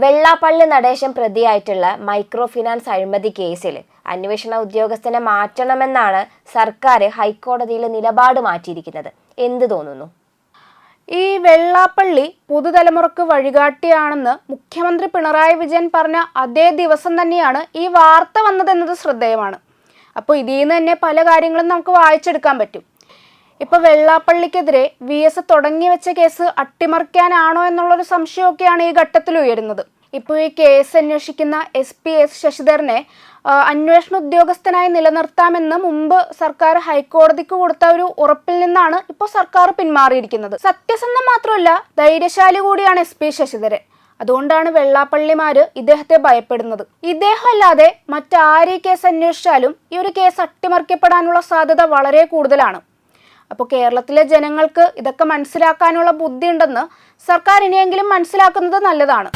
Vellappally Natesan പ്രതിയായിട്ടുള്ള micro finance അഴിമതി കേസിൽ അന്വേഷണ ഉദ്യോഗസ്ഥനെ മാറ്റണമെന്നാണ് സർക്കാർ ഹൈക്കോടതിയിൽ നിലപാട് മാറ്റിയിരിക്കുന്നത്. എന്ത് തോന്നുന്നു? ഈ വെള്ളാപ്പള്ളി പുതുതലമുറക്ക് വഴികാട്ടിയാണെന്ന് മുഖ്യമന്ത്രി പിണറായി വിജയൻ പറഞ്ഞ അതേ ദിവസം തന്നെയാണ് ഈ വാർത്ത വന്നതെന്നത് ശ്രദ്ധേയമാണ്. അപ്പോൾ ഇതിൽ നിന്ന് തന്നെ പല കാര്യങ്ങളും നമുക്ക് വായിച്ചെടുക്കാൻ പറ്റും. ഇപ്പോൾ വെള്ളാപ്പള്ളിക്കെതിരെ VS തുടങ്ങി വെച്ച കേസ് അട്ടിമറിക്കാനാണോ എന്നുള്ളൊരു സംശയമൊക്കെയാണ് ഈ ഘട്ടത്തിൽ ഉയരുന്നത്. ഇപ്പോൾ ഈ കേസ് അന്വേഷിക്കുന്ന SP എസ് ശശിധരനെ അന്വേഷണ ഉദ്യോഗസ്ഥനായി നിലനിർത്താമെന്ന് മുമ്പ് സർക്കാർ ഹൈക്കോടതിക്ക് കൊടുത്ത ഒരു ഉറപ്പിൽ നിന്നാണ് ഇപ്പോൾ സർക്കാർ പിന്മാറിയിരിക്കുന്നത്. സത്യസന്ധം മാത്രമല്ല, ധൈര്യശാലി കൂടിയാണ് SP ശശിധരൻ. അതുകൊണ്ടാണ് വെള്ളാപ്പള്ളിമാര് ഇദ്ദേഹത്തെ ഭയപ്പെടുന്നത്. ഇദ്ദേഹം അല്ലാതെ മറ്റാര് കേസ് അന്വേഷിച്ചാലും ഈ ഒരു കേസ് അട്ടിമറിക്കപ്പെടാനുള്ള സാധ്യത വളരെ കൂടുതലാണ്. അപ്പോൾ കേരളത്തിലെ ജനങ്ങൾക്ക് ഇതൊക്കെ മനസ്സിലാക്കാനുള്ള ബുദ്ധിയുണ്ടെന്ന് സർക്കാർ ഇനിയെങ്കിലും മനസ്സിലാക്കുന്നത് നല്ലതാണ്.